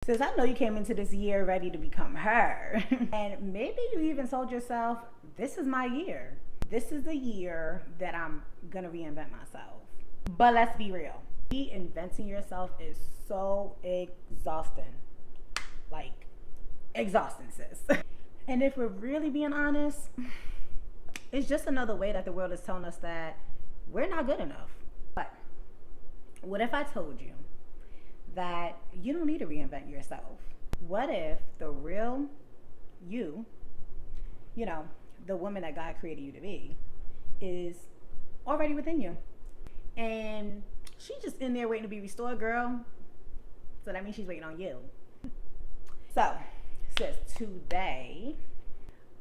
Since I know you came into this year ready to become her, and maybe you even told yourself, this is my year. This is the year that I'm gonna reinvent myself. But let's be real. Reinventing yourself is so exhausting. Like, exhausting, sis. And if we're really being honest, it's just another way that the world is telling us that we're not good enough. But what if I told you that you don't need to reinvent yourself? What if the real you, the woman that God created you to be, is already within you? And she's just in there waiting to be restored, girl. So that means she's waiting on you. So, sis, today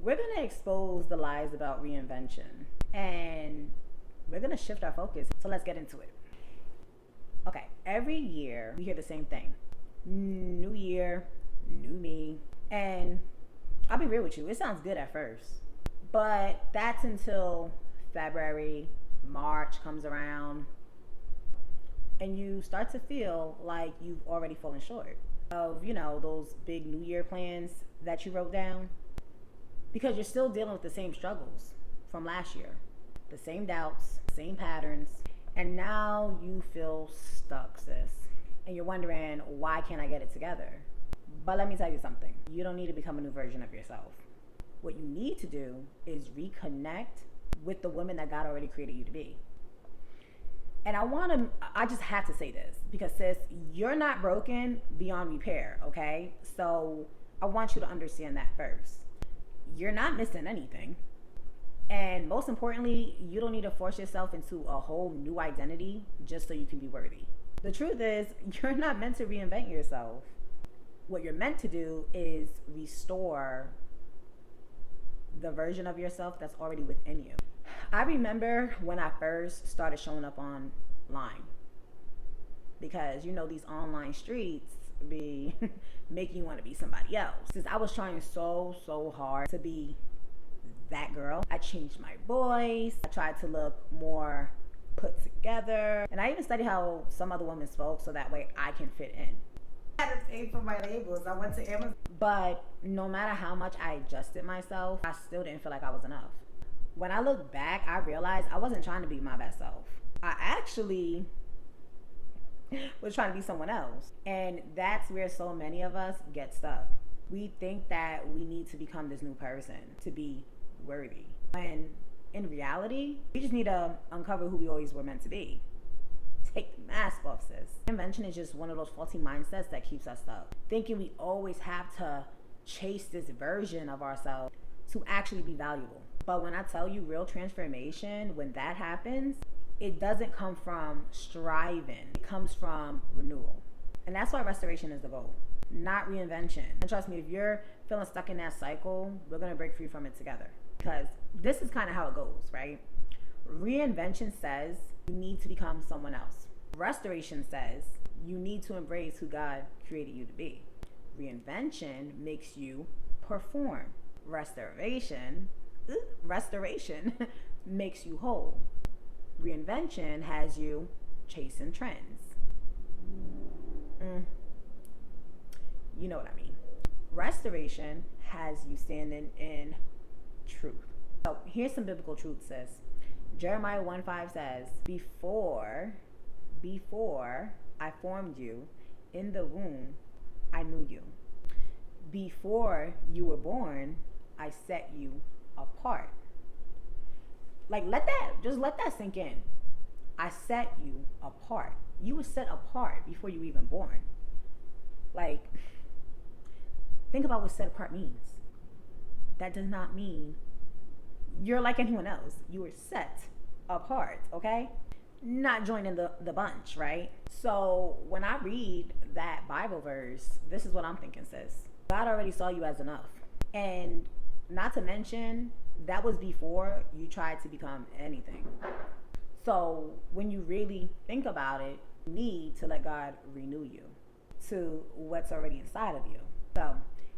we're going to expose the lies about reinvention. And we're going to shift our focus. So let's get into it. Okay, every year we hear the same thing. New year, new me. And I'll be real with you, it sounds good at first. But that's until February, March comes around, and you start to feel like you've already fallen short of, those big New Year plans that you wrote down. Because you're still dealing with the same struggles from last year. The same doubts, same patterns. And now you feel stuck, sis. And you're wondering, why can't I get it together? But let me tell you something. You don't need to become a new version of yourself. What you need to do is reconnect with the woman that God already created you to be. And I just have to say this, because sis, you're not broken beyond repair, okay? So I want you to understand that first. You're not missing anything. And most importantly, you don't need to force yourself into a whole new identity just so you can be worthy. The truth is, you're not meant to reinvent yourself. What you're meant to do is restore the version of yourself that's already within you. I remember when I first started showing up online, because these online streets be making you want to be somebody else. Since I was trying so hard to be that girl, I changed my voice. I tried to look more put together, and I even studied how some other women spoke so that way I can fit in. I had to pay for my labels. I went to Amazon. But no matter how much I adjusted myself, I still didn't feel like I was enough. When I look back, I realized I wasn't trying to be my best self. I actually was trying to be someone else. And that's where so many of us get stuck. We think that we need to become this new person to be worthy. And in reality, we just need to uncover who we always were meant to be. Take the mask off, sis. Reinvention is just one of those faulty mindsets that keeps us stuck. Thinking we always have to chase this version of ourselves to actually be valuable. But when I tell you real transformation, when that happens, it doesn't come from striving. It comes from renewal. And that's why restoration is the goal, not reinvention. And trust me, if you're feeling stuck in that cycle, we're going to break free from it together. Because this is kind of how it goes, right? Reinvention says you need to become someone else. Restoration says you need to embrace who God created you to be. Reinvention makes you perform. Restoration makes you whole. Reinvention has you chasing trends. You know what I mean. Restoration has you standing in truth. So here's some biblical truth, sis. Jeremiah 1:5 says, Before I formed you in the womb, I knew you. Before you were born, I set you apart. Like, let that sink in. I set you apart. You were set apart before you were even born. Like, think about what set apart means. That does not mean you're like anyone else. You were set apart, okay? Not joining the bunch, right? So when I read that Bible verse, this is what I'm thinking, sis. God already saw you as enough. And not to mention, that was before you tried to become anything. So when you really think about it, you need to let God renew you to what's already inside of you. So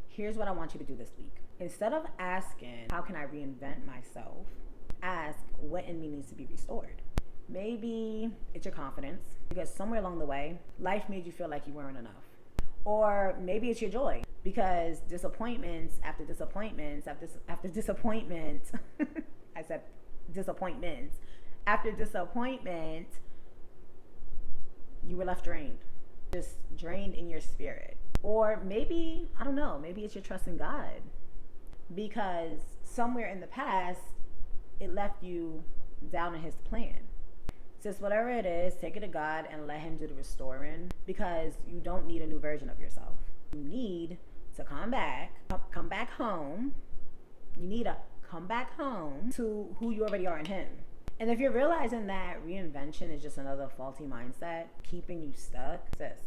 here's what I want you to do this week. Instead of asking, how can I reinvent myself? Ask, what in me needs to be restored? Maybe it's your confidence, because somewhere along the way, life made you feel like you weren't enough. Or maybe it's your joy, because disappointments after disappointments after disappointment, I said disappointments after disappointment, you were left drained, just drained in your spirit. Or maybe, I don't know, maybe it's your trust in God, because somewhere in the past it left you down in his plan. Just whatever it is, take it to God and let him do the restoring, because you don't need a new version of yourself. You need to come back home. You need to come back home to who you already are in him. And if you're realizing that reinvention is just another faulty mindset keeping you stuck, sis,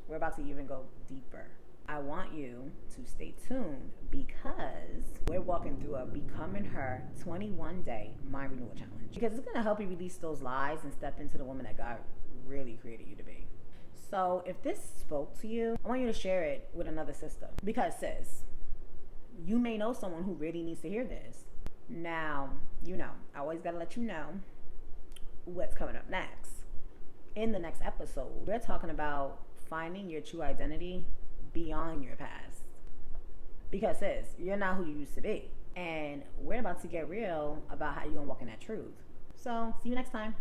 we're about to even go deeper. I want you to stay tuned, because we're walking through a Becoming Her 21-day mind renewal challenge. Because it's going to help you release those lies and step into the woman that God really created you to be. So if this spoke to you, I want you to share it with another sister. Because sis, you may know someone who really needs to hear this. Now, I always got to let you know what's coming up next. In the next episode, we're talking about finding your true identity beyond your past. Because sis, you're not who you used to be. And we're about to get real about how you're going to walk in that truth. So, see you next time.